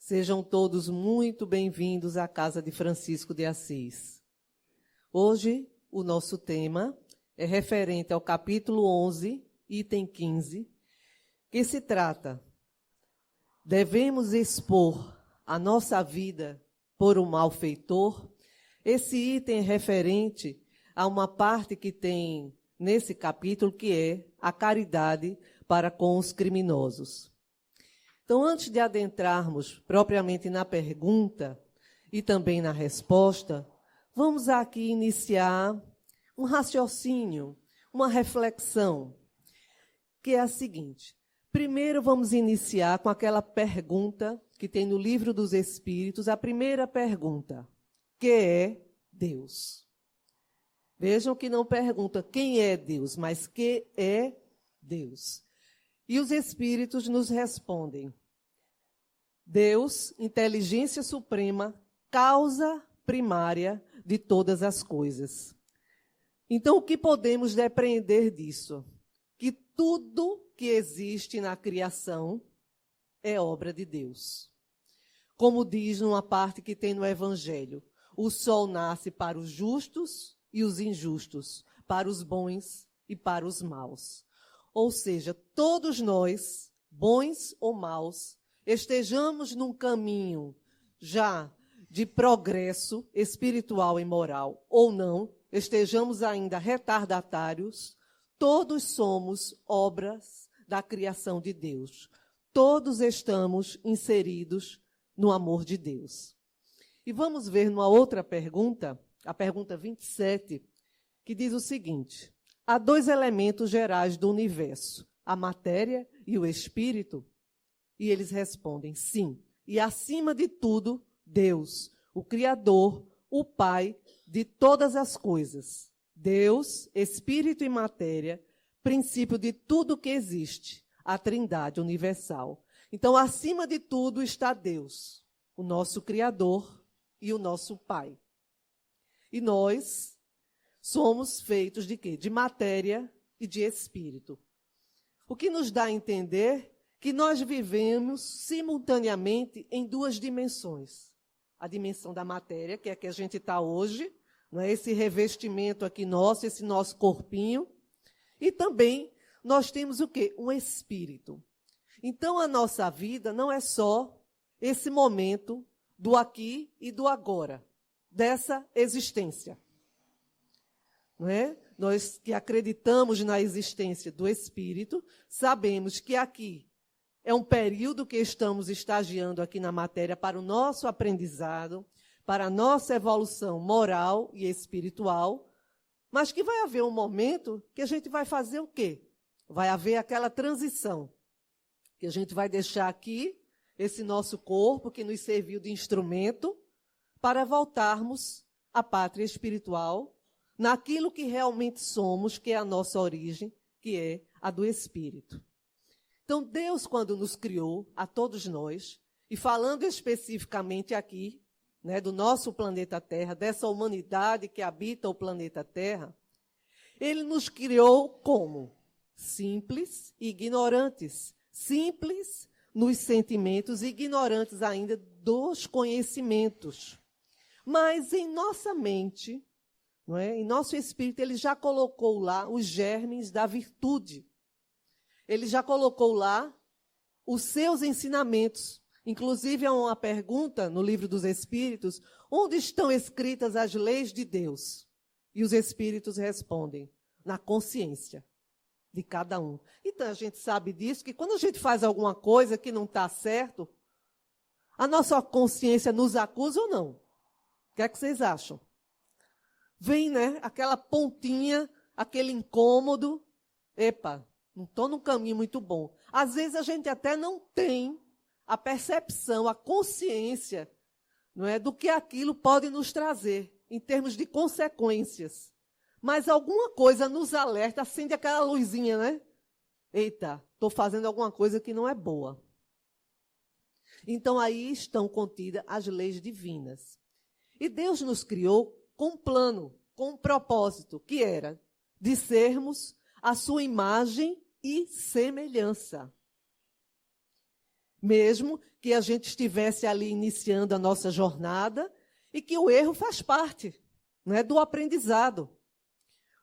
Sejam todos muito bem-vindos à Casa de Francisco de Assis. Hoje, o nosso tema é referente ao capítulo 11, item 15, que se trata: devemos expor a nossa vida por um malfeitor? Esse item é referente a uma parte que tem nesse capítulo, que é a caridade para com os criminosos. Então, antes de adentrarmos propriamente na pergunta e também na resposta, vamos aqui iniciar um raciocínio, uma reflexão, que é a seguinte. Primeiro, vamos iniciar com aquela pergunta que tem no Livro dos Espíritos, a primeira pergunta: que é Deus? Vejam que não pergunta quem é Deus, mas que é Deus. E os Espíritos nos respondem: Deus, inteligência suprema, causa primária de todas as coisas. Então, o que podemos depreender disso? Que tudo que existe na criação é obra de Deus. Como diz numa parte que tem no Evangelho, o sol nasce para os justos e os injustos, para os bons e para os maus. Ou seja, todos nós, bons ou maus, estejamos num caminho já de progresso espiritual e moral ou não, estejamos ainda retardatários, todos somos obras da criação de Deus. Todos estamos inseridos no amor de Deus. E vamos ver numa outra pergunta, a pergunta 27, que diz o seguinte: há dois elementos gerais do universo, a matéria e o espírito? E eles respondem: sim. E acima de tudo, Deus, o Criador, o Pai de todas as coisas. Deus, espírito e matéria, princípio de tudo que existe, a Trindade universal. Então, acima de tudo está Deus, o nosso Criador e o nosso Pai. E nós somos feitos de quê? De matéria e de espírito. O que nos dá a entender que nós vivemos simultaneamente em duas dimensões. A dimensão da matéria, que é a que a gente está hoje, não é? Esse revestimento aqui nosso, esse nosso corpinho. E também nós temos o quê? Um espírito. Então, a nossa vida não é só esse momento do aqui e do agora, dessa existência. Não é? Nós que acreditamos na existência do espírito, sabemos que aqui é um período que estamos estagiando aqui na matéria para o nosso aprendizado, para a nossa evolução moral e espiritual, mas que vai haver um momento que a gente vai fazer o quê? Vai haver aquela transição, que a gente vai deixar aqui esse nosso corpo que nos serviu de instrumento para voltarmos à pátria espiritual, naquilo que realmente somos, que é a nossa origem, que é a do Espírito. Então, Deus, quando nos criou, a todos nós, e falando especificamente aqui, né, do nosso planeta Terra, dessa humanidade que habita o planeta Terra, Ele nos criou como? Simples e ignorantes. Simples nos sentimentos e ignorantes ainda dos conhecimentos. Mas em nossa mente, não é? Em nosso espírito, Ele já colocou lá os germes da virtude. Ele já colocou lá os seus ensinamentos. Inclusive, há uma pergunta no Livro dos Espíritos: onde estão escritas as leis de Deus? E os Espíritos respondem: na consciência de cada um. Então, a gente sabe disso, que quando a gente faz alguma coisa que não está certo, a nossa consciência nos acusa ou não? O que é que vocês acham? Vem, né, aquela pontinha, aquele incômodo. Epa, não estou num caminho muito bom. Às vezes a gente até não tem a percepção, a consciência, não é, do que aquilo pode nos trazer, em termos de consequências. Mas alguma coisa nos alerta, acende aquela luzinha, né? Eita, estou fazendo alguma coisa que não é boa. Então aí estão contidas as leis divinas. E Deus nos criou com um plano, com um propósito, que era de sermos a sua imagem e semelhança. mesmo que a gente estivesse ali iniciando a nossa jornada, e que o erro faz parte, né, do aprendizado.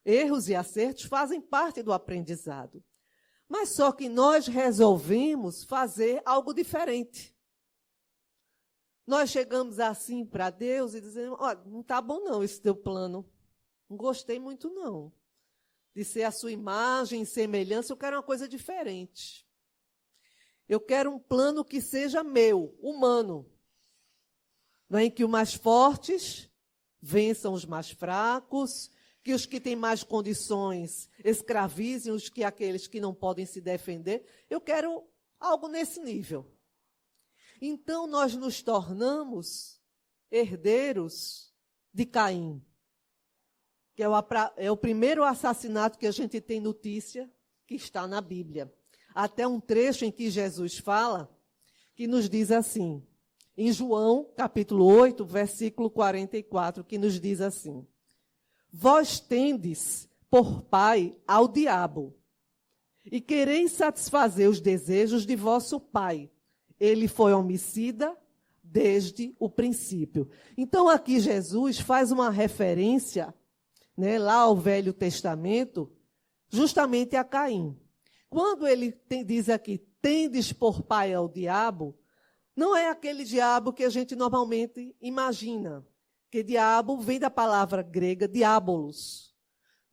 Erros e acertos fazem parte do aprendizado. Mas só que nós resolvemos fazer algo diferente. Nós chegamos assim para Deus e dizemos, olha, não está bom não esse teu plano. Não gostei muito não. De ser a sua imagem e semelhança, eu quero uma coisa diferente. Eu quero um plano que seja meu, humano. Não é em que os mais fortes vençam os mais fracos, que os que têm mais condições escravizem aqueles que não podem se defender. Eu quero algo nesse nível. Então, nós nos tornamos herdeiros de Caim, que é o primeiro assassinato que a gente tem notícia, que está na Bíblia. Até um trecho em que Jesus fala, que nos diz assim, em João, capítulo 8, versículo 44, que nos diz assim, vós tendes por pai ao diabo, e quereis satisfazer os desejos de vosso pai. Ele foi homicida desde o princípio. Então, aqui Jesus faz uma referência, né, lá ao Velho Testamento, justamente a Caim. Quando ele diz aqui, tendes por pai ao diabo, não é aquele diabo que a gente normalmente imagina. Que diabo vem da palavra grega diabolos,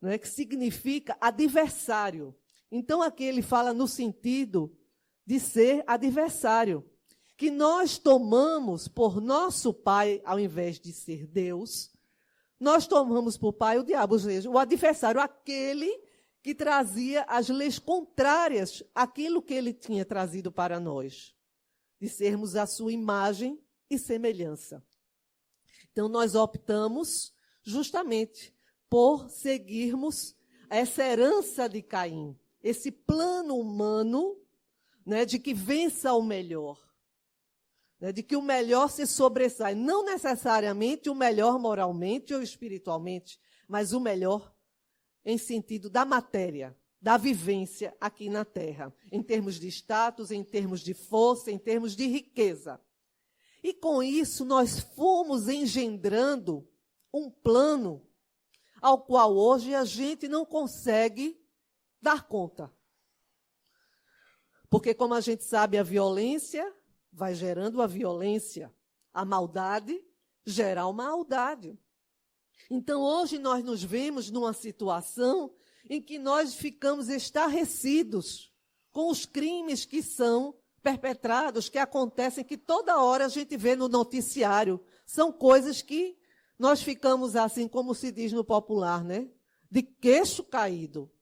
né, que significa adversário. Então, aqui ele fala no sentido de ser adversário. Que nós tomamos por nosso pai, ao invés de ser Deus, nós tomamos por pai o diabo, ou seja, o adversário, aquele que trazia as leis contrárias àquilo que ele tinha trazido para nós, de sermos a sua imagem e semelhança. Então, nós optamos justamente por seguirmos essa herança de Caim, esse plano humano, né, de que vença o melhor, né, de que o melhor se sobressai, não necessariamente o melhor moralmente ou espiritualmente, mas o melhor em sentido da matéria, da vivência aqui na Terra, em termos de status, em termos de força, em termos de riqueza. E com isso nós fomos engendrando um plano ao qual hoje a gente não consegue dar conta. Porque, como a gente sabe, a violência vai gerando a violência, a maldade gera a maldade. Então, hoje nós nos vemos numa situação em que nós ficamos estarrecidos com os crimes que são perpetrados, que acontecem, que toda hora a gente vê no noticiário. São coisas que nós ficamos assim, como se diz no popular, né? De queixo caído.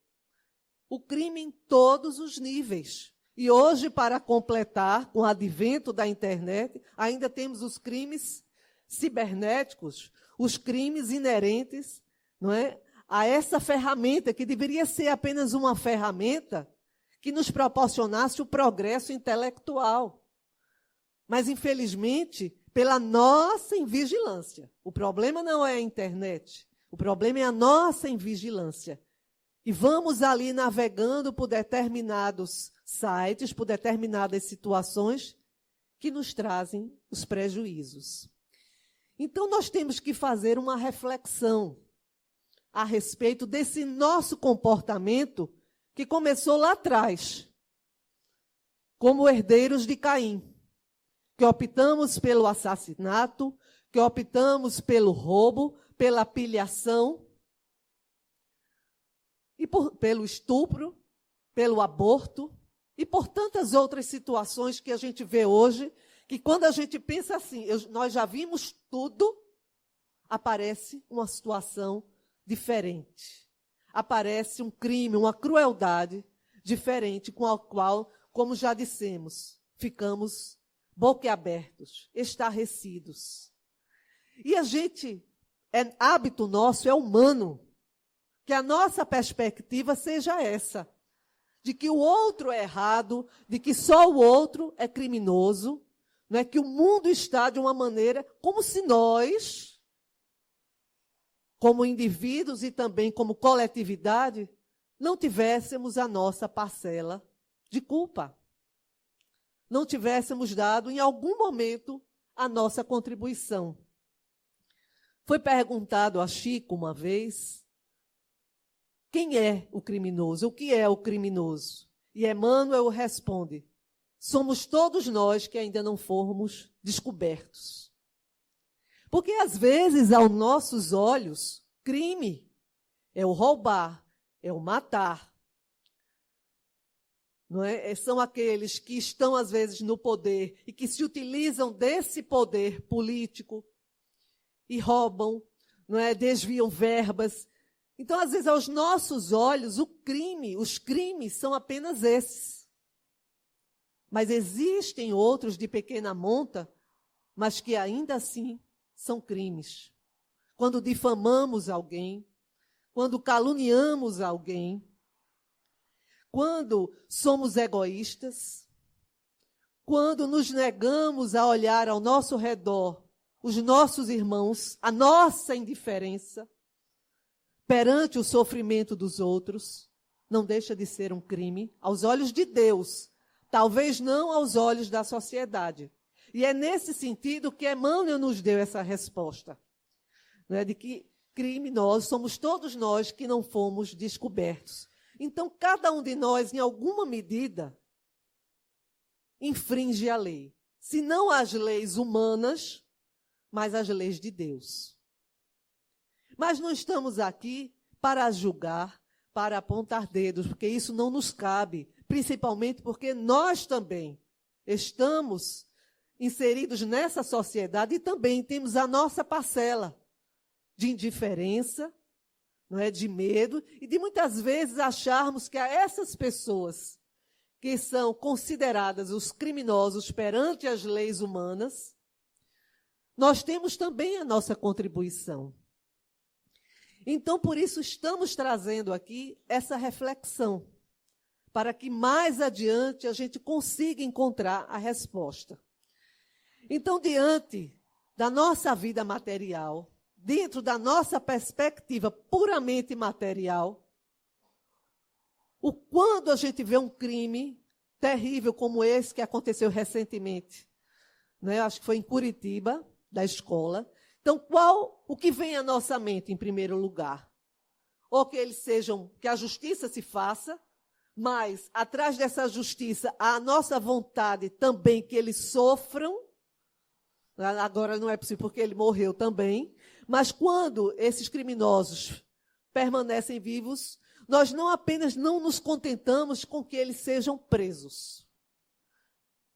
O crime em todos os níveis. E hoje, para completar, com o advento da internet, ainda temos os crimes cibernéticos, os crimes inerentes, não é, a essa ferramenta, que deveria ser apenas uma ferramenta que nos proporcionasse o progresso intelectual. Mas, infelizmente, pela nossa invigilância. O problema não é a internet, o problema é a nossa invigilância. E vamos ali navegando por determinados sites, por determinadas situações que nos trazem os prejuízos. Então, nós temos que fazer uma reflexão a respeito desse nosso comportamento que começou lá atrás, como herdeiros de Caim, que optamos pelo assassinato, que optamos pelo roubo, pela pilhação, e pelo estupro, pelo aborto, e por tantas outras situações que a gente vê hoje, que quando a gente pensa assim, nós já vimos tudo, aparece uma situação diferente. Aparece um crime, uma crueldade diferente, com a qual, como já dissemos, ficamos boquiabertos, estarrecidos. E a gente, hábito nosso, é humano, que a nossa perspectiva seja essa, de que o outro é errado, de que só o outro é criminoso, não é, que o mundo está de uma maneira como se nós, como indivíduos e também como coletividade, não tivéssemos a nossa parcela de culpa. não tivéssemos dado, em algum momento, a nossa contribuição. Foi perguntado a Chico uma vez, quem é o criminoso? O que é o criminoso? E Emmanuel responde, somos todos nós que ainda não fomos descobertos. Porque, às vezes, aos nossos olhos, crime é o roubar, é o matar. Não é? São aqueles que estão, às vezes, no poder e que se utilizam desse poder político e roubam, não é? Desviam verbas. Então, às vezes, aos nossos olhos, os crimes são apenas esses. Mas existem outros de pequena monta, mas que ainda assim são crimes. Quando difamamos alguém, quando caluniamos alguém, quando somos egoístas, quando nos negamos a olhar ao nosso redor os nossos irmãos, a nossa indiferença perante o sofrimento dos outros, não deixa de ser um crime aos olhos de Deus, talvez não aos olhos da sociedade. E é nesse sentido que Emmanuel nos deu essa resposta, né, de que criminosos somos todos nós que não fomos descobertos. Então, cada um de nós, em alguma medida, infringe a lei. Se não as leis humanas, mas as leis de Deus. Mas não estamos aqui para julgar, para apontar dedos, porque isso não nos cabe, principalmente porque nós também estamos inseridos nessa sociedade e também temos a nossa parcela de indiferença, não é, de medo, e de muitas vezes acharmos que a essas pessoas que são consideradas os criminosos perante as leis humanas, nós temos também a nossa contribuição. Então, por isso, estamos trazendo aqui essa reflexão, para que mais adiante a gente consiga encontrar a resposta. Então, diante da nossa vida material, dentro da nossa perspectiva puramente material, quando a gente vê um crime terrível como esse que aconteceu recentemente, né? Acho que foi em Curitiba, da escola. Então, o que vem à nossa mente em primeiro lugar? Ou que eles sejam, que a justiça se faça, mas atrás dessa justiça há a nossa vontade também que eles sofram. Agora não é possível porque ele morreu também. Mas quando esses criminosos permanecem vivos, nós não apenas não nos contentamos com que eles sejam presos.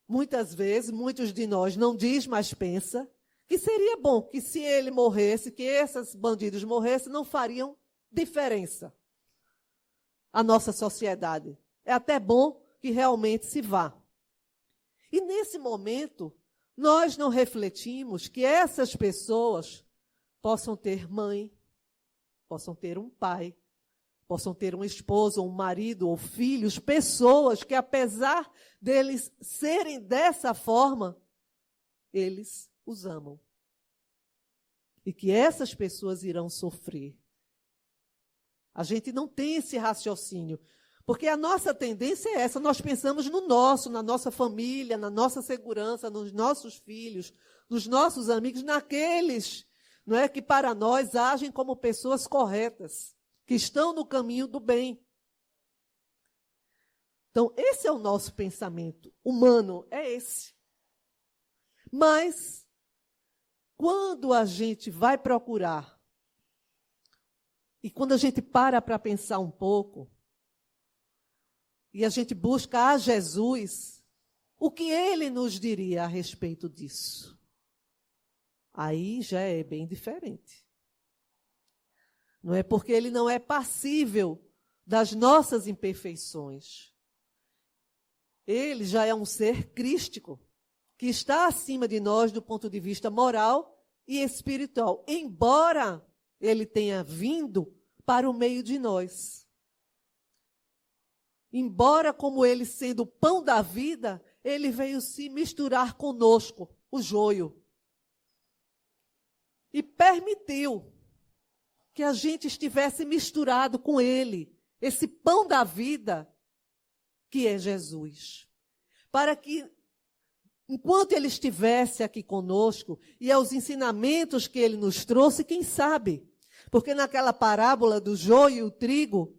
Muitas vezes, muitos de nós não diz, mas pensa, que seria bom que se ele morresse, que esses bandidos morressem, não fariam diferença à nossa sociedade. É até bom que realmente se vá. E nesse momento, nós não refletimos que essas pessoas possam ter mãe, possam ter um pai, possam ter um esposo, um marido ou filhos, pessoas que, apesar deles serem dessa forma, eles os amam. E que essas pessoas irão sofrer. A gente não tem esse raciocínio, porque a nossa tendência é essa, nós pensamos no nosso, na nossa família, na nossa segurança, nos nossos filhos, nos nossos amigos, naqueles, não é, que para nós agem como pessoas corretas, que estão no caminho do bem. Então, esse é o nosso pensamento humano, é esse. Mas, quando a gente vai procurar, e quando a gente para pensar um pouco, e a gente busca a Jesus, o que ele nos diria a respeito disso? Aí já é bem diferente. Não é porque ele não é passível das nossas imperfeições. Ele já é um ser crístico, que está acima de nós do ponto de vista moral e espiritual, embora ele tenha vindo para o meio de nós. Embora, como ele sendo o pão da vida, ele veio se misturar conosco, o joio. E permitiu que a gente estivesse misturado com ele, esse pão da vida que é Jesus. Para que enquanto ele estivesse aqui conosco e aos ensinamentos que ele nos trouxe, quem sabe? Porque naquela parábola do joio e o trigo,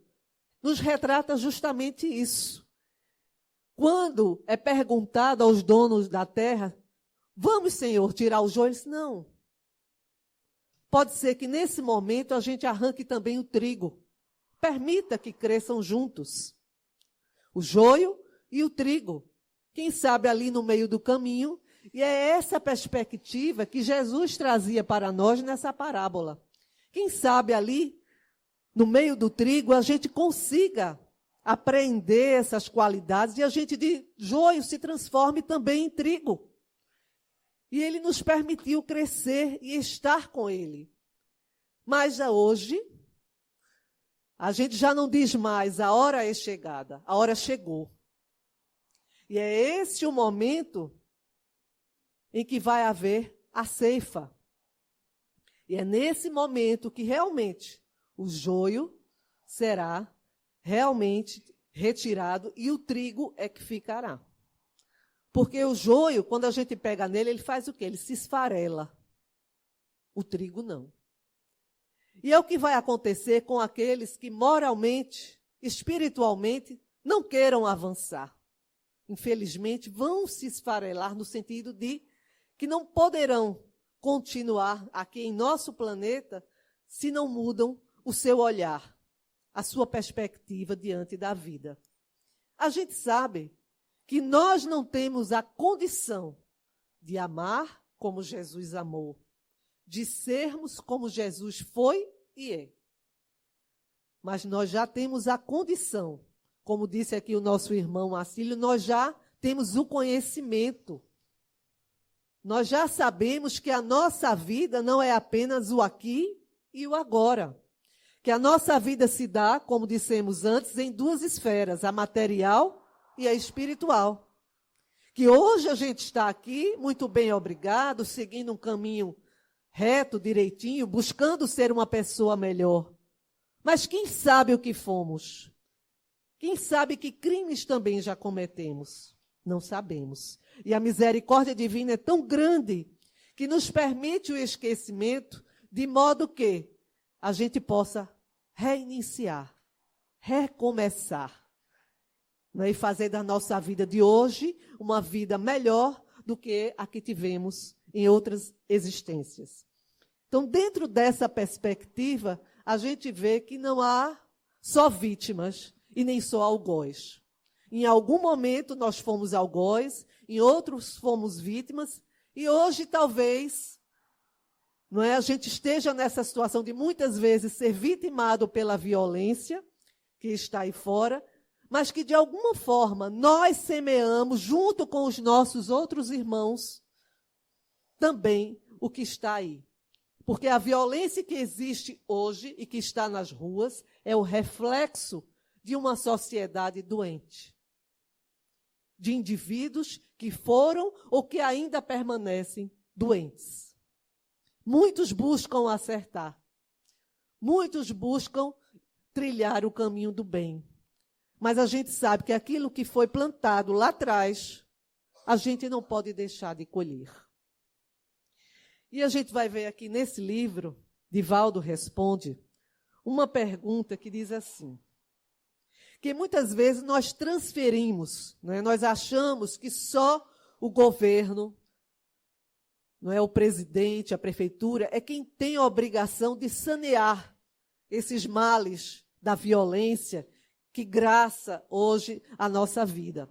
nos retrata justamente isso. Quando é perguntado aos donos da terra, vamos, Senhor, tirar o joio? Eles dizem, não. Pode ser que nesse momento a gente arranque também o trigo. Permita que cresçam juntos. O joio e o trigo. Quem sabe ali no meio do caminho. E é essa perspectiva que Jesus trazia para nós nessa parábola. Quem sabe ali, no meio do trigo, a gente consiga apreender essas qualidades e a gente de joio se transforme também em trigo. E ele nos permitiu crescer e estar com ele. Mas já hoje, a gente já não diz mais, a hora é chegada, a hora chegou. E é esse o momento em que vai haver a ceifa. E é nesse momento que realmente o joio será realmente retirado e o trigo é que ficará. Porque o joio, quando a gente pega nele, ele faz o quê? Ele se esfarela. O trigo não. E é o que vai acontecer com aqueles que moralmente, espiritualmente, não queiram avançar. Infelizmente, vão se esfarelar no sentido de que não poderão continuar aqui em nosso planeta se não mudam o seu olhar, a sua perspectiva diante da vida. A gente sabe que nós não temos a condição de amar como Jesus amou, de sermos como Jesus foi e é. Mas nós já temos a condição, como disse aqui o nosso irmão Acílio, nós já temos o conhecimento. Nós já sabemos que a nossa vida não é apenas o aqui e o agora. Que a nossa vida se dá, como dissemos antes, em duas esferas, a material e a espiritual. Que hoje a gente está aqui, muito bem, obrigado, seguindo um caminho reto, direitinho, buscando ser uma pessoa melhor. Mas quem sabe o que fomos? Quem sabe que crimes também já cometemos? Não sabemos. E a misericórdia divina é tão grande que nos permite o esquecimento, de modo que a gente possa reiniciar, recomeçar, né? E fazer da nossa vida de hoje uma vida melhor do que a que tivemos em outras existências. Então, dentro dessa perspectiva, a gente vê que não há só vítimas e nem só algoz. Em algum momento nós fomos algoz, em outros fomos vítimas, e hoje talvez não é, a gente esteja nessa situação de muitas vezes ser vitimado pela violência que está aí fora, mas que de alguma forma nós semeamos junto com os nossos outros irmãos também o que está aí. Porque a violência que existe hoje e que está nas ruas é o reflexo de uma sociedade doente. De indivíduos que foram ou que ainda permanecem doentes. Muitos buscam acertar. Muitos buscam trilhar o caminho do bem. Mas a gente sabe que aquilo que foi plantado lá atrás, a gente não pode deixar de colher. E a gente vai ver aqui nesse livro, Divaldo Responde, uma pergunta que diz assim, que muitas vezes nós transferimos, né? Nós achamos que só o governo, não é, o presidente, a prefeitura, é quem tem a obrigação de sanear esses males da violência que graça hoje a nossa vida.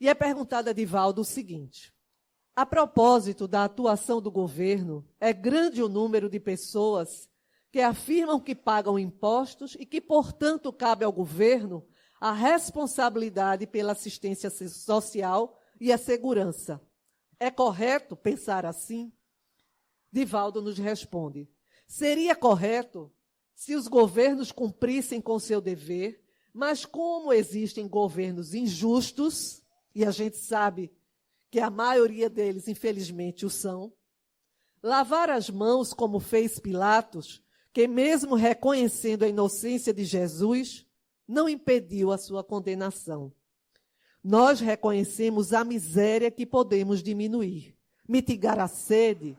E é perguntado a Divaldo o seguinte, a propósito da atuação do governo, é grande o número de pessoas que afirmam que pagam impostos e que, portanto, cabe ao governo a responsabilidade pela assistência social e a segurança. É correto pensar assim? Divaldo nos responde, seria correto se os governos cumprissem com seu dever, mas como existem governos injustos, e a gente sabe que a maioria deles, infelizmente, o são, lavar as mãos como fez Pilatos, que mesmo reconhecendo a inocência de Jesus, não impediu a sua condenação. nós reconhecemos a miséria que podemos diminuir, mitigar a sede,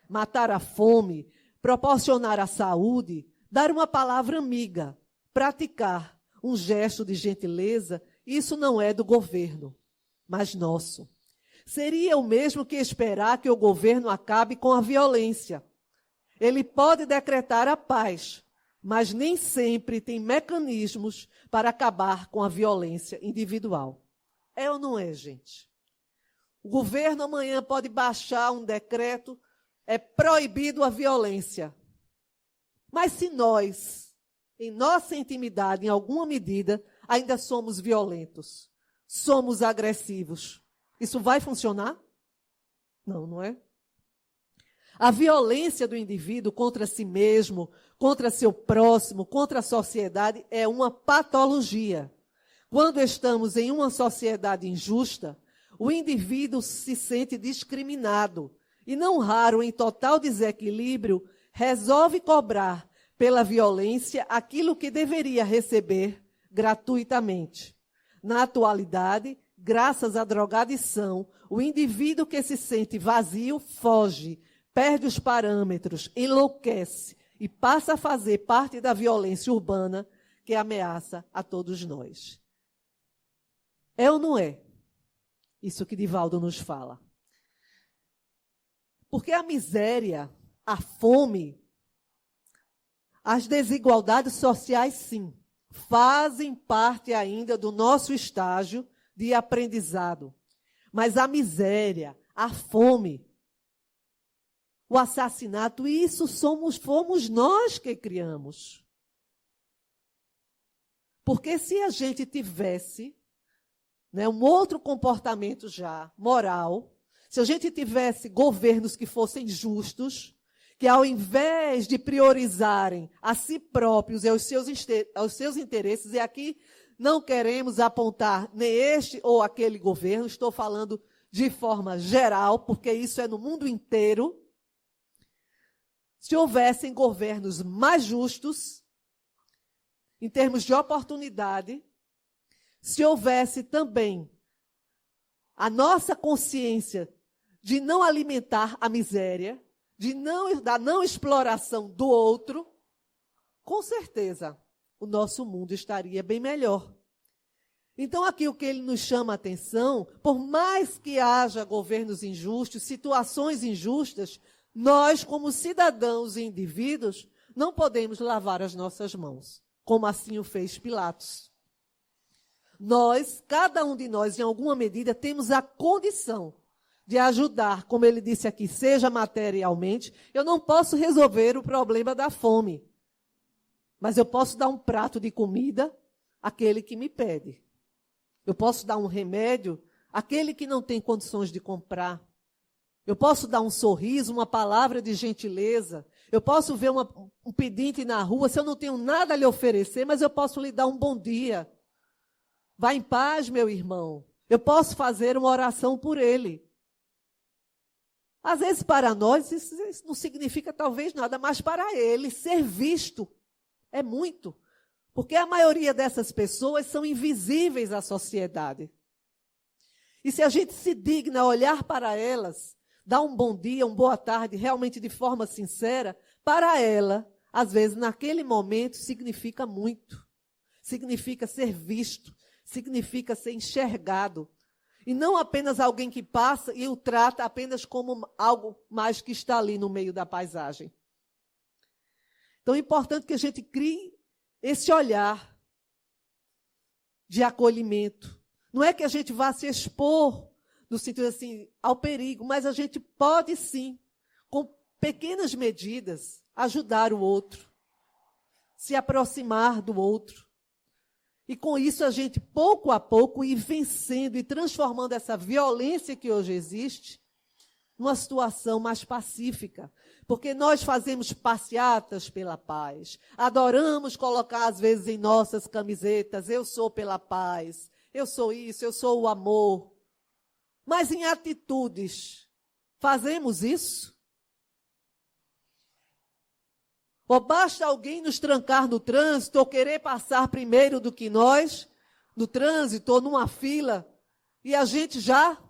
matar a fome, proporcionar a saúde, dar uma palavra amiga, praticar um gesto de gentileza. Isso não é do governo, mas nosso. Seria o mesmo que esperar que o governo acabe com a violência. Ele pode decretar a paz, mas nem sempre tem mecanismos para acabar com a violência individual. É ou não é, gente? O governo amanhã pode baixar um decreto, é proibido a violência. Mas se nós, em nossa intimidade, em alguma medida, ainda somos violentos, somos agressivos, isso vai funcionar? Não, não é? A violência do indivíduo contra si mesmo, contra seu próximo, contra a sociedade, é uma patologia. Quando estamos em uma sociedade injusta, o indivíduo se sente discriminado e, não raro, em total desequilíbrio, resolve cobrar pela violência aquilo que deveria receber gratuitamente. Na atualidade, graças à drogadição, o indivíduo que se sente vazio foge, perde os parâmetros, enlouquece e passa a fazer parte da violência urbana que ameaça a todos nós. É ou não é? Isso que Divaldo nos fala. Porque a miséria, a fome, as desigualdades sociais, sim, fazem parte ainda do nosso estágio de aprendizado. Mas a miséria, a fome, o assassinato, isso fomos nós que criamos. Porque se a gente tivesse, né, um outro comportamento já se a gente tivesse governos que fossem justos, que ao invés de priorizarem a si próprios e aos seus interesses, e aqui não queremos apontar nem este ou aquele governo, estou falando de forma geral, porque isso é no mundo inteiro. Se houvessem governos mais justos, em termos de oportunidade, se houvesse também a nossa consciência de não alimentar a miséria, da não exploração do outro, com certeza o nosso mundo estaria bem melhor. Então, aqui o que ele nos chama a atenção, por mais que haja governos injustos, situações injustas, nós, como cidadãos e indivíduos, não podemos lavar as nossas mãos, como assim o fez Pilatos. Nós, cada um de nós, em alguma medida, temos a condição de ajudar, como ele disse aqui, seja materialmente. Eu não posso resolver o problema da fome, mas eu posso dar um prato de comida àquele que me pede. Eu posso dar um remédio àquele que não tem condições de comprar. Eu posso dar um sorriso, uma palavra de gentileza. Eu posso ver um pedinte na rua, se eu não tenho nada a lhe oferecer, mas eu posso lhe dar um bom dia. Vá em paz, meu irmão. Eu posso fazer uma oração por ele. Às vezes, para nós, isso não significa talvez nada, mas para ele, ser visto é muito. Porque a maioria dessas pessoas são invisíveis à sociedade. E se a gente se digna a olhar para elas, dar um bom dia, uma boa tarde, realmente de forma sincera, para ela, às vezes, naquele momento, significa muito. Significa ser visto, significa ser enxergado. E não apenas alguém que passa e o trata apenas como algo mais que está ali no meio da paisagem. Então é importante que a gente crie esse olhar de acolhimento. Não é que a gente vá se expor, no sentido assim, ao perigo, mas a gente pode sim, com pequenas medidas, ajudar o outro, se aproximar do outro. E com isso a gente, pouco a pouco, ir vencendo e transformando essa violência que hoje existe numa situação mais pacífica. Porque nós fazemos passeatas pela paz, adoramos colocar, às vezes, em nossas camisetas, eu sou pela paz, eu sou isso, eu sou o amor. Mas em atitudes, fazemos isso? Ou basta alguém nos trancar no trânsito, ou querer passar primeiro do que nós, no trânsito ou numa fila, e a gente já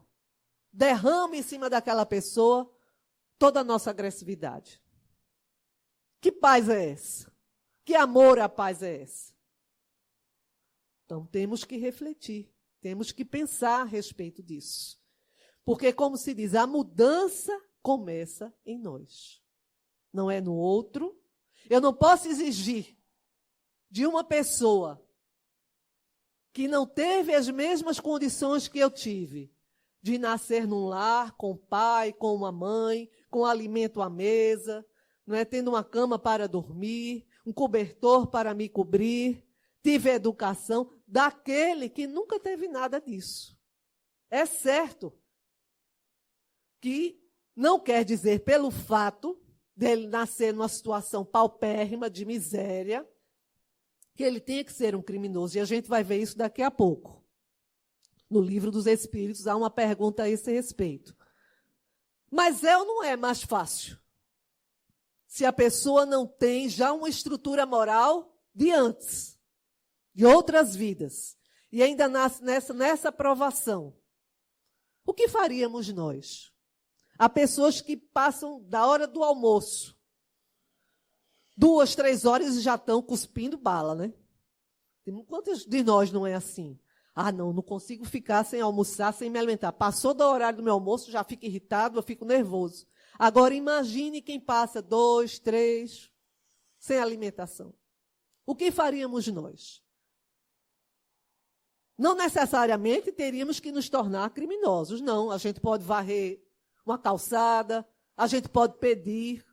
derrama em cima daquela pessoa toda a nossa agressividade. Que paz é essa? Que amor à paz é esse? Então, temos que refletir, temos que pensar a respeito disso. Porque, como se diz, a mudança começa em nós. Não é no outro. Eu não posso exigir de uma pessoa que não teve as mesmas condições que eu tive, de nascer num lar, com um pai, com uma mãe, com alimento à mesa, não é, tendo uma cama para dormir, um cobertor para me cobrir, tive educação, daquele que nunca teve nada disso. É certo que não quer dizer, pelo fato dele nascer numa situação paupérrima, de miséria, que ele tenha que ser um criminoso. E a gente vai ver isso daqui a pouco. No Livro dos Espíritos há uma pergunta a esse respeito. Mas é ou não é mais fácil? Se a pessoa não tem já uma estrutura moral de antes, de outras vidas, e ainda nasce nessa provação, o que faríamos nós? Há pessoas que passam da hora do almoço, 2, 3 horas e já estão cuspindo bala, né? Quantos de nós não é assim? Ah, não consigo ficar sem almoçar, sem me alimentar. Passou do horário do meu almoço, já fico irritado, eu fico nervoso. Agora, imagine quem passa 2, 3, sem alimentação. O que faríamos nós? Não necessariamente teríamos que nos tornar criminosos, não. A gente pode varrer uma calçada, a gente pode pedir.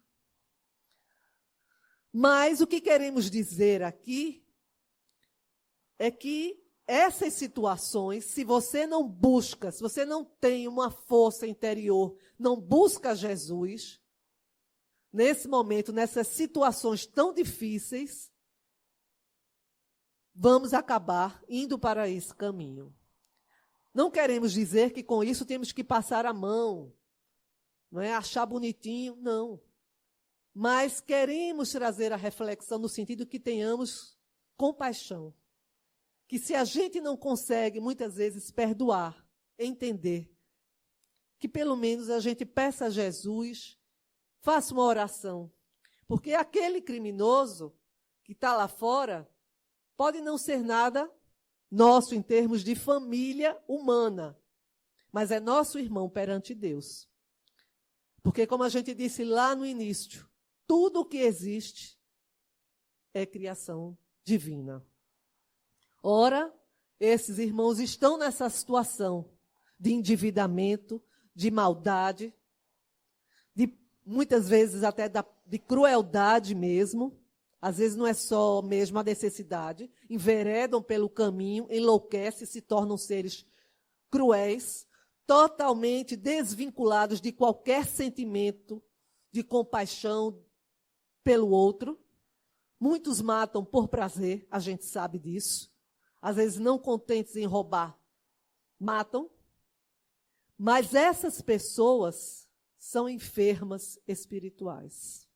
Mas o que queremos dizer aqui é que essas situações, se você não busca, se você não tem uma força interior, não busca Jesus, nesse momento, nessas situações tão difíceis, vamos acabar indo para esse caminho. Não queremos dizer que com isso temos que passar a mão, não é? Achar bonitinho, não. Mas queremos trazer a reflexão no sentido que tenhamos compaixão. Que se a gente não consegue, muitas vezes, perdoar, entender, que pelo menos a gente peça a Jesus, faça uma oração. Porque aquele criminoso que está lá fora pode não ser nada nosso em termos de família humana, mas é nosso irmão perante Deus. Porque, como a gente disse lá no início, tudo o que existe é criação divina. Ora, esses irmãos estão nessa situação de endividamento, de maldade, de muitas vezes até de crueldade mesmo. Às vezes não é só mesmo a necessidade. Enveredam pelo caminho, enlouquecem, se tornam seres cruéis, totalmente desvinculados de qualquer sentimento de compaixão pelo outro. Muitos matam por prazer, a gente sabe disso. Às vezes, não contentes em roubar, matam. Mas essas pessoas são enfermas espirituais.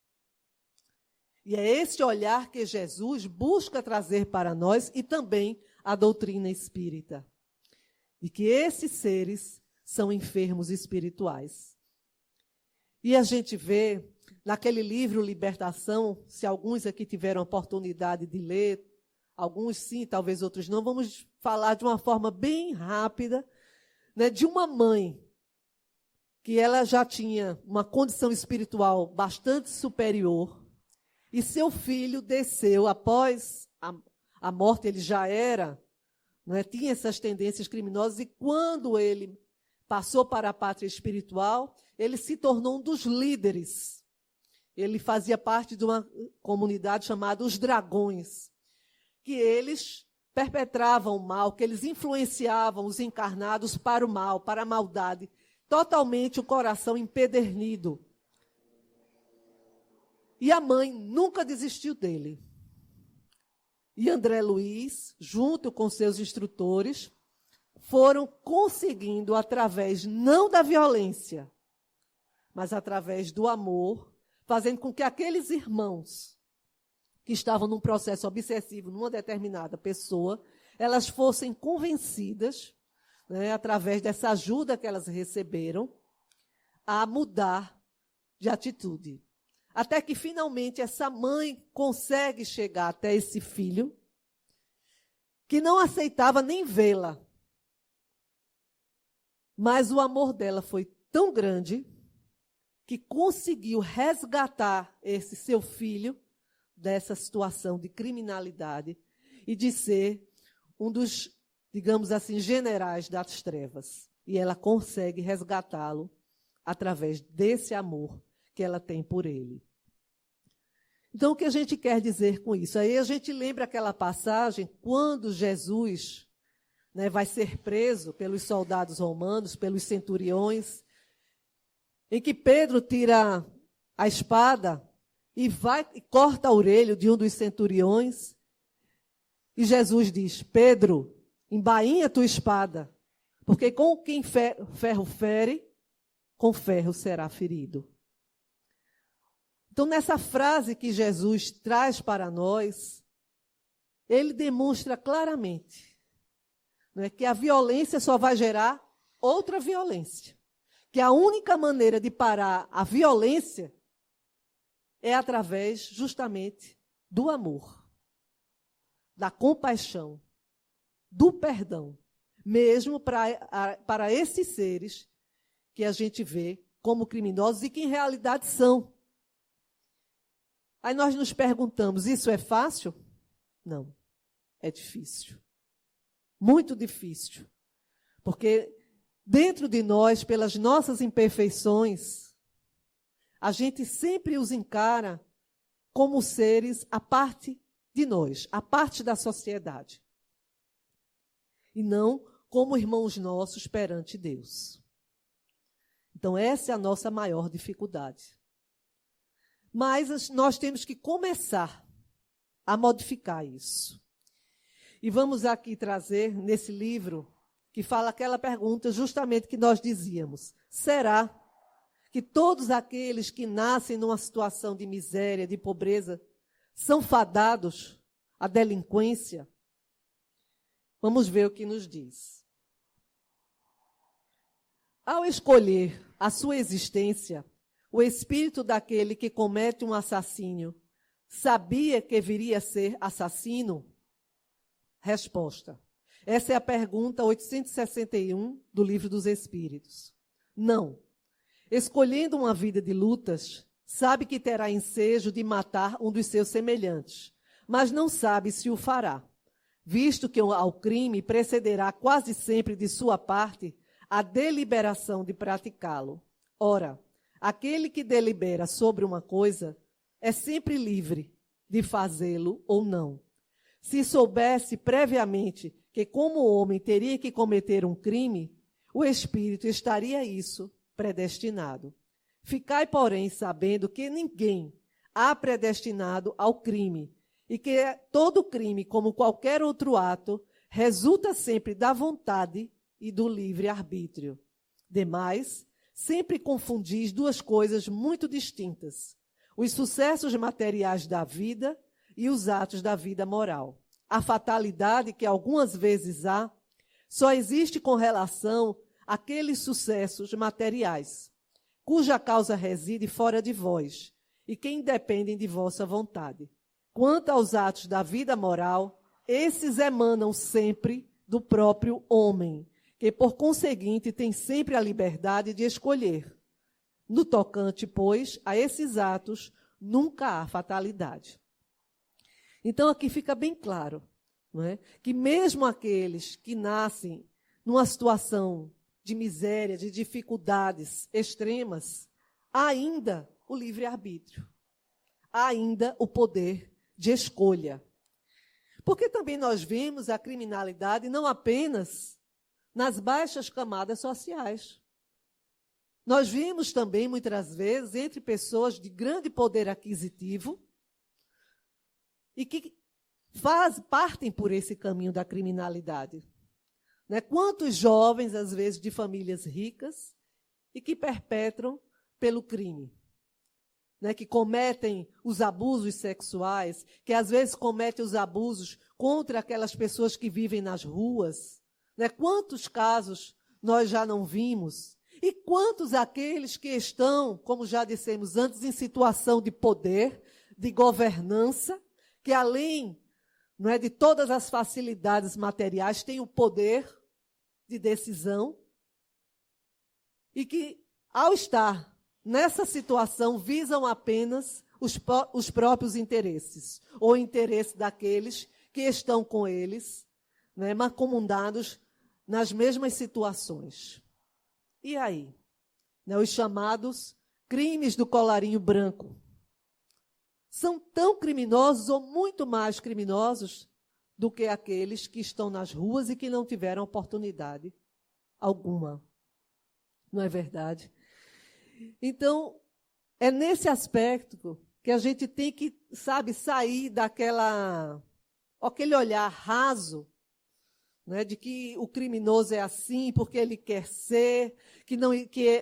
E é esse olhar que Jesus busca trazer para nós e também a doutrina espírita. De que esses seres são enfermos espirituais. E a gente vê, naquele livro Libertação, se alguns aqui tiveram a oportunidade de ler, alguns sim, talvez outros não, vamos falar de uma forma bem rápida, né, de uma mãe que ela já tinha uma condição espiritual bastante superior e seu filho desceu após a morte, ele já era, né, tinha essas tendências criminosas e quando ele passou para a pátria espiritual, ele se tornou um dos líderes. Ele fazia parte de uma comunidade chamada Os Dragões, que eles perpetravam o mal, que eles influenciavam os encarnados para o mal, para a maldade, totalmente o coração empedernido. E a mãe nunca desistiu dele. E André Luiz, junto com seus instrutores, foram conseguindo, através não da violência, mas através do amor, fazendo com que aqueles irmãos que estavam num processo obsessivo numa determinada pessoa, elas fossem convencidas né, através dessa ajuda que elas receberam, a mudar de atitude. Até que, finalmente, essa mãe consegue chegar até esse filho, que não aceitava nem vê-la. Mas o amor dela foi tão grande que conseguiu resgatar esse seu filho dessa situação de criminalidade e de ser um dos, digamos assim, generais das trevas. E ela consegue resgatá-lo através desse amor que ela tem por ele. Então, o que a gente quer dizer com isso? Aí a gente lembra aquela passagem quando Jesus, né, vai ser preso pelos soldados romanos, pelos centuriões, em que Pedro tira a espada e vai e corta a orelha de um dos centuriões. E Jesus diz: Pedro, embainha tua espada, porque com quem ferro fere, com ferro será ferido. Então, nessa frase que Jesus traz para nós, ele demonstra claramente, né, que a violência só vai gerar outra violência. Que a única maneira de parar a violência é através, justamente, do amor, da compaixão, do perdão, mesmo para esses seres que a gente vê como criminosos e que, em realidade, são. Aí nós nos perguntamos, isso é fácil? Não, é difícil. Muito difícil. Porque dentro de nós, pelas nossas imperfeições, a gente sempre os encara como seres à parte de nós, à parte da sociedade. E não como irmãos nossos perante Deus. Então, essa é a nossa maior dificuldade. Mas nós temos que começar a modificar isso. E vamos aqui trazer, nesse livro, que fala aquela pergunta justamente que nós dizíamos: será que todos aqueles que nascem numa situação de miséria, de pobreza, são fadados à delinquência? Vamos ver o que nos diz. Ao escolher a sua existência, o espírito daquele que comete um assassínio sabia que viria a ser assassino? Resposta. Essa é a pergunta 861 do Livro dos Espíritos. Não. Escolhendo uma vida de lutas, sabe que terá ensejo de matar um dos seus semelhantes, mas não sabe se o fará, visto que ao crime precederá quase sempre de sua parte a deliberação de praticá-lo. Ora, aquele que delibera sobre uma coisa é sempre livre de fazê-lo ou não. Se soubesse previamente que, como homem, teria que cometer um crime, o espírito estaria a isso predestinado. Ficai, porém, sabendo que ninguém há predestinado ao crime, e que todo crime, como qualquer outro ato, resulta sempre da vontade e do livre-arbítrio. Demais, sempre confundis duas coisas muito distintas: os sucessos materiais da vida e os atos da vida moral. A fatalidade que algumas vezes há só existe com relação àqueles sucessos materiais, cuja causa reside fora de vós e que independem de vossa vontade. Quanto aos atos da vida moral, esses emanam sempre do próprio homem, que, por conseguinte, tem sempre a liberdade de escolher. No tocante, pois, a esses atos, nunca há fatalidade. Então, aqui fica bem claro, não é? Que mesmo aqueles que nascem numa situação de miséria, de dificuldades extremas, há ainda o livre-arbítrio, há ainda o poder de escolha. Porque também nós vemos a criminalidade não apenas nas baixas camadas sociais. Nós vimos também, muitas vezes, entre pessoas de grande poder aquisitivo e que partem por esse caminho da criminalidade. Né? Quantos jovens, às vezes, de famílias ricas e que perpetram pelo crime, né? Que cometem os abusos sexuais, que às vezes cometem os abusos contra aquelas pessoas que vivem nas ruas, Né? Quantos casos nós já não vimos? E quantos aqueles que estão, como já dissemos antes, em situação de poder, de governança, que além, não é, de todas as facilidades materiais, têm o poder de decisão e que, ao estar nessa situação, visam apenas os próprios interesses, ou o interesse daqueles que estão com eles, né, mancomunados nas mesmas situações. E aí? Né, os chamados crimes do colarinho branco. São tão criminosos ou muito mais criminosos do que aqueles que estão nas ruas e que não tiveram oportunidade alguma. Não é verdade? Então, é nesse aspecto que a gente tem que, sabe, sair aquele olhar raso, né, de que o criminoso é assim porque ele quer ser,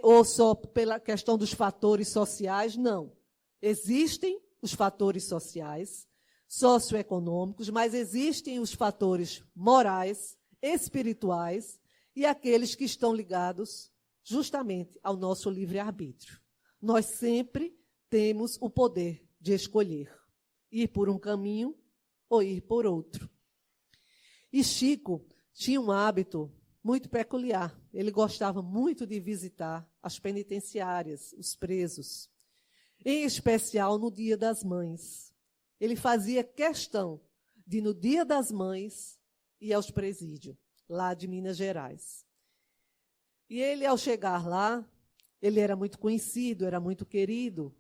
ou só pela questão dos fatores sociais. Não. Existem os fatores sociais, socioeconômicos, mas existem os fatores morais, espirituais e aqueles que estão ligados justamente ao nosso livre-arbítrio. Nós sempre temos o poder de escolher, ir por um caminho ou ir por outro. E Chico tinha um hábito muito peculiar. Ele gostava muito de visitar as penitenciárias, os presos, em especial no Dia das Mães. Ele fazia questão de, no Dia das Mães, ir aos presídios, lá de Minas Gerais. E ele, ao chegar lá, ele era muito conhecido, era muito querido,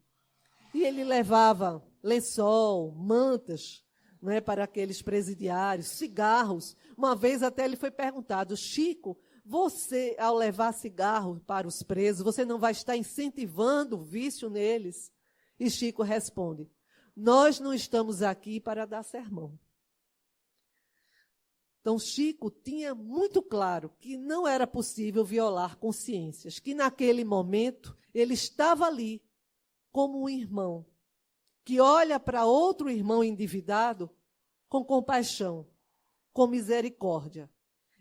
e ele levava lençol, mantas, né, para aqueles presidiários, cigarros. Uma vez até ele foi perguntado: Chico, você, ao levar cigarro para os presos, você não vai estar incentivando o vício neles? E Chico responde: nós não estamos aqui para dar sermão. Então, Chico tinha muito claro que não era possível violar consciências, que naquele momento ele estava ali como um irmão, que olha para outro irmão endividado com compaixão, com misericórdia.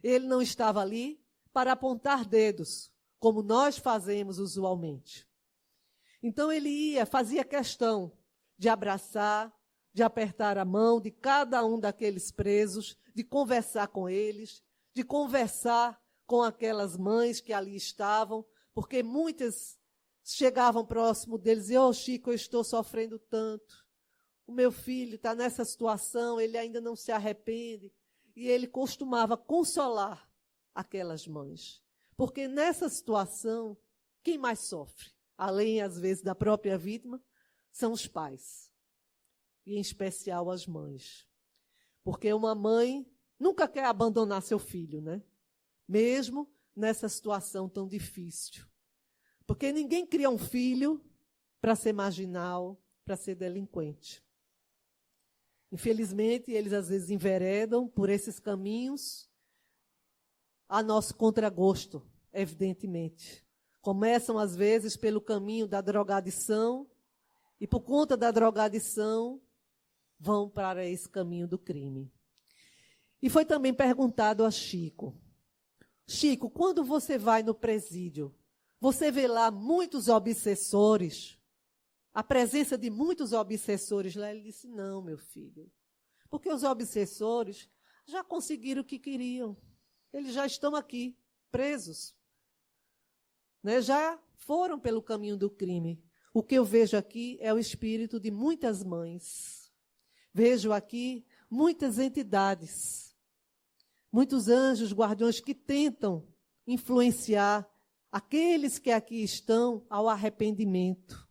Ele não estava ali para apontar dedos, como nós fazemos usualmente. Então ele fazia questão de abraçar, de apertar a mão de cada um daqueles presos, de conversar com eles, de conversar com aquelas mães que ali estavam, porque muitas chegavam próximo deles e: ô Chico, eu estou sofrendo tanto. O meu filho está nessa situação, ele ainda não se arrepende. E ele costumava consolar aquelas mães. Porque nessa situação, quem mais sofre, além, às vezes, da própria vítima, são os pais. E, em especial, as mães. Porque uma mãe nunca quer abandonar seu filho, né? Mesmo nessa situação tão difícil. Porque ninguém cria um filho para ser marginal, para ser delinquente. Infelizmente, eles às vezes enveredam por esses caminhos a nosso contragosto, evidentemente. Começam, às vezes, pelo caminho da drogadição e, por conta da drogadição, vão para esse caminho do crime. E foi também perguntado a Chico: Chico, quando você vai no presídio, você vê lá muitos obsessores? A presença de muitos obsessores lá? Ele disse: não, meu filho, porque os obsessores já conseguiram o que queriam. Eles já estão aqui, presos. Né? Já foram pelo caminho do crime. O que eu vejo aqui é o espírito de muitas mães. Vejo aqui muitas entidades, muitos anjos guardiões que tentam influenciar aqueles que aqui estão ao arrependimento,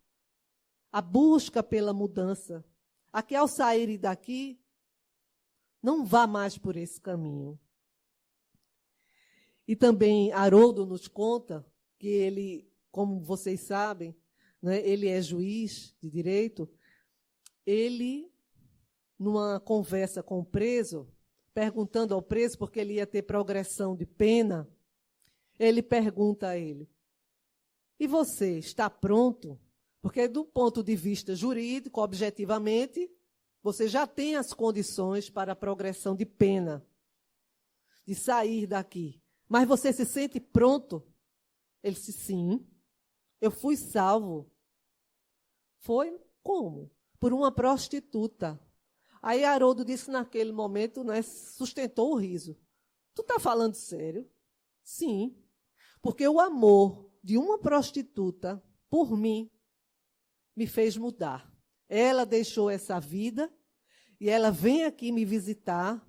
a busca pela mudança, a que ao saírem daqui não vá mais por esse caminho. E também Haroldo nos conta que ele, como vocês sabem, né, ele é juiz de direito. Ele, numa conversa com o preso, perguntando ao preso, porque ele ia ter progressão de pena, ele pergunta a ele: e você está pronto? Porque do ponto de vista jurídico, objetivamente, você já tem as condições para a progressão de pena. de sair daqui. Mas você se sente pronto? Ele disse, sim, eu fui salvo. Foi como? Por uma prostituta. Aí Haroldo disse naquele momento, né, sustentou o riso. Tu está falando sério? Sim, porque o amor de uma prostituta por mim me fez mudar. Ela deixou essa vida e ela vem aqui me visitar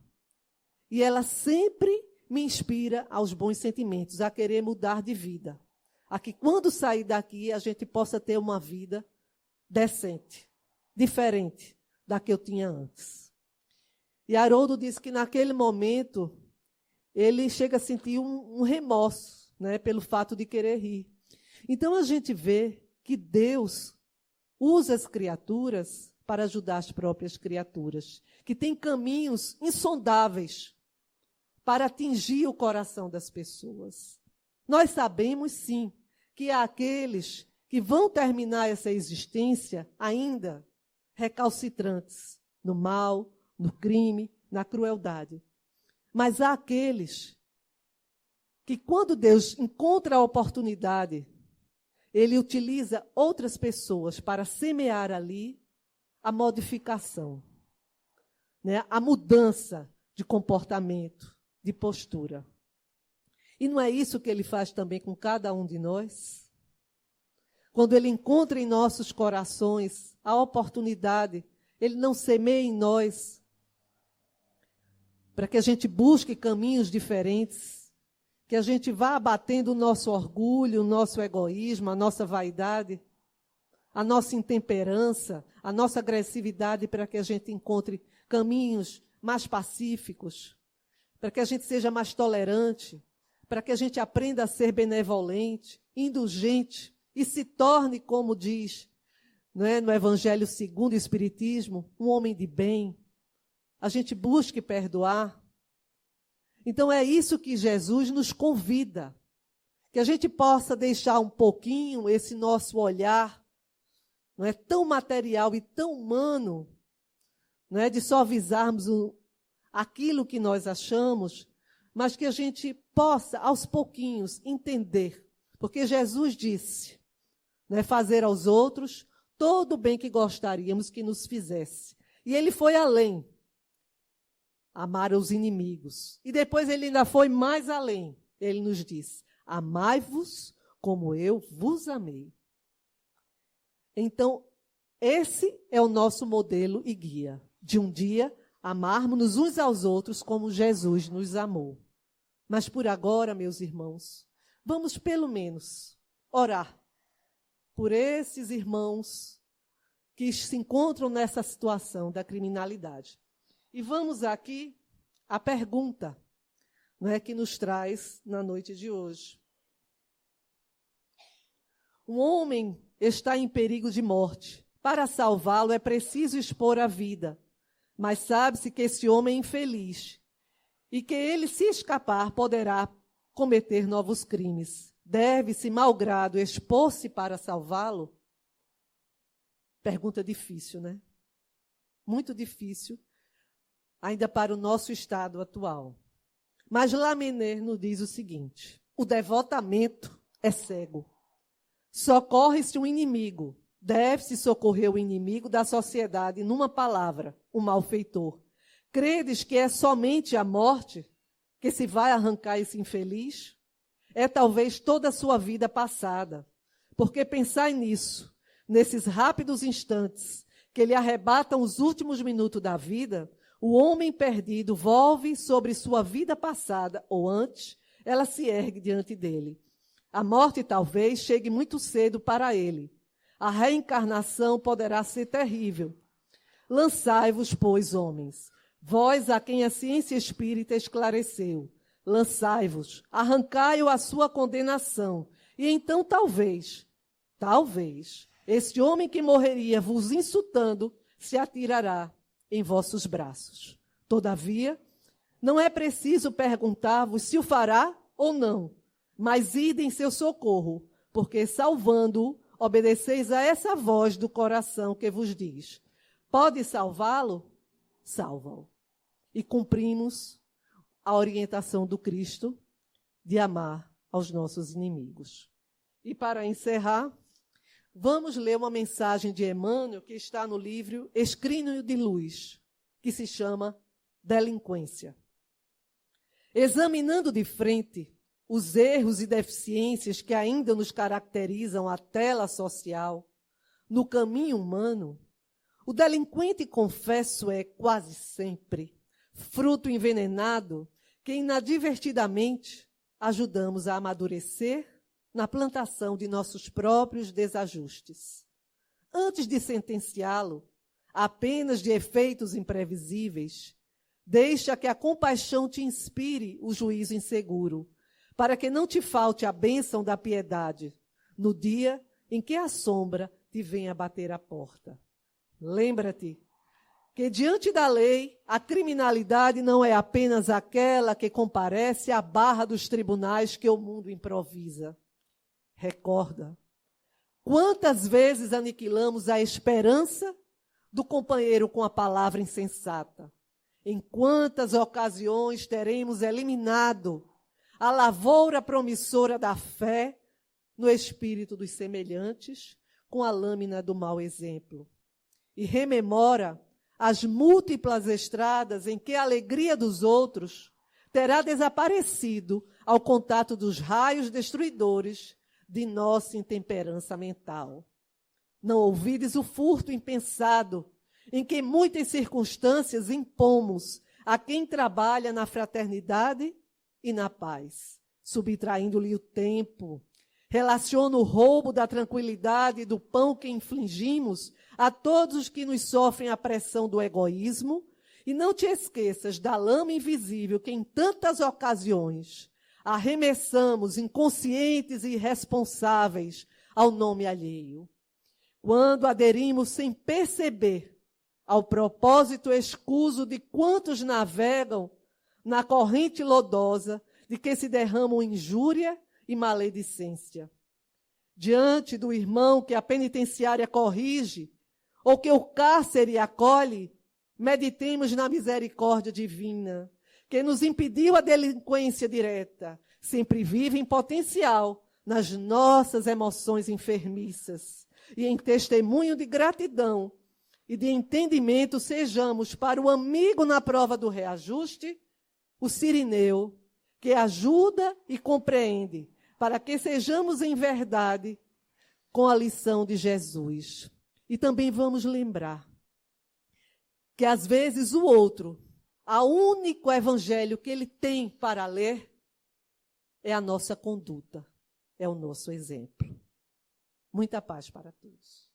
e ela sempre me inspira aos bons sentimentos, a querer mudar de vida. A que quando sair daqui a gente possa ter uma vida decente, diferente da que eu tinha antes. E Haroldo disse que naquele momento ele chega a sentir um remorso, né, pelo fato de querer rir. Então a gente vê que Deus usa as criaturas para ajudar as próprias criaturas, que tem caminhos insondáveis para atingir o coração das pessoas. Nós sabemos, sim, que há aqueles que vão terminar essa existência ainda recalcitrantes no mal, no crime, na crueldade. Mas há aqueles que, quando Deus encontra a oportunidade, Ele utiliza outras pessoas para semear ali a modificação, né? A mudança de comportamento, de postura. E não é isso que Ele faz também com cada um de nós? Quando Ele encontra em nossos corações a oportunidade, Ele não semeia em nós para que a gente busque caminhos diferentes, que a gente vá abatendo o nosso orgulho, o nosso egoísmo, a nossa vaidade, a nossa intemperança, a nossa agressividade, para que a gente encontre caminhos mais pacíficos, para que a gente seja mais tolerante, para que a gente aprenda a ser benevolente, indulgente e se torne, como diz, não é, no Evangelho segundo o Espiritismo, um homem de bem. A gente busque perdoar. Então é isso que Jesus nos convida, que a gente possa deixar um pouquinho esse nosso olhar, não é, tão material e tão humano, não é, de só visarmos aquilo que nós achamos, mas que a gente possa, aos pouquinhos, entender. Porque Jesus disse, né, fazer aos outros todo o bem que gostaríamos que nos fizesse. E Ele foi além. Amar os inimigos. E depois Ele ainda foi mais além. Ele nos diz, amai-vos como eu vos amei. Então, esse é o nosso modelo e guia. De um dia, amarmos-nos uns aos outros como Jesus nos amou. Mas por agora, meus irmãos, vamos pelo menos orar por esses irmãos que se encontram nessa situação da criminalidade. E vamos aqui à pergunta, não é, que nos traz na noite de hoje. Um homem está em perigo de morte. Para salvá-lo é preciso expor a vida. Mas sabe-se que esse homem é infeliz e que ele, se escapar, poderá cometer novos crimes. Deve-se, malgrado, expor-se para salvá-lo? Pergunta difícil, né? Muito difícil, ainda para o nosso estado atual. Mas Lamennais nos diz o seguinte, o devotamento é cego. Socorre-se um inimigo. Deve-se socorrer o inimigo da sociedade, numa palavra, o malfeitor. Credes que é somente a morte que se vai arrancar esse infeliz? É talvez toda a sua vida passada. Porque pensai nisso, nesses rápidos instantes que lhe arrebatam os últimos minutos da vida, o homem perdido volve sobre sua vida passada, ou antes, ela se ergue diante dele. A morte talvez chegue muito cedo para ele. A reencarnação poderá ser terrível. Lançai-vos, pois, homens, vós a quem a ciência espírita esclareceu. Lançai-vos, arrancai-o a sua condenação. E então talvez, esse homem que morreria vos insultando, se atirará em vossos braços. Todavia, não é preciso perguntar-vos se o fará ou não, mas ide em seu socorro, porque salvando-o, obedeceis a essa voz do coração que vos diz, pode salvá-lo? Salva-o. E cumprimos a orientação do Cristo de amar aos nossos inimigos. E para encerrar, vamos ler uma mensagem de Emmanuel que está no livro Escrínio de Luz, que se chama Delinquência. Examinando de frente os erros e deficiências que ainda nos caracterizam a tela social no caminho humano, o delinquente, confesso, é quase sempre fruto envenenado que inadvertidamente ajudamos a amadurecer na plantação de nossos próprios desajustes. Antes de sentenciá-lo apenas de efeitos imprevisíveis, deixa que a compaixão te inspire o juízo inseguro, para que não te falte a bênção da piedade no dia em que a sombra te venha bater à porta. Lembra-te que, diante da lei, a criminalidade não é apenas aquela que comparece à barra dos tribunais que o mundo improvisa. Recorda, quantas vezes aniquilamos a esperança do companheiro com a palavra insensata? Em quantas ocasiões teremos eliminado a lavoura promissora da fé no espírito dos semelhantes com a lâmina do mau exemplo? E rememora as múltiplas estradas em que a alegria dos outros terá desaparecido ao contato dos raios destruidores de nossa intemperança mental. Não ouvides o furto impensado em que muitas circunstâncias impomos a quem trabalha na fraternidade e na paz, subtraindo-lhe o tempo. Relaciona o roubo da tranquilidade e do pão que infligimos a todos os que nos sofrem a pressão do egoísmo, e não te esqueças da lama invisível que em tantas ocasiões arremessamos inconscientes e irresponsáveis ao nome alheio. Quando aderimos sem perceber ao propósito escuso de quantos navegam na corrente lodosa de que se derramam injúria e maledicência. Diante do irmão que a penitenciária corrige, ou que o cárcere acolhe, meditemos na misericórdia divina, que nos impediu a delinquência direta, sempre vive em potencial nas nossas emoções enfermiças, e em testemunho de gratidão e de entendimento sejamos para o amigo na prova do reajuste, o Cirineu, que ajuda e compreende, para que sejamos em verdade com a lição de Jesus. E também vamos lembrar que às vezes o outro, o único evangelho que ele tem para ler é a nossa conduta, é o nosso exemplo. Muita paz para todos.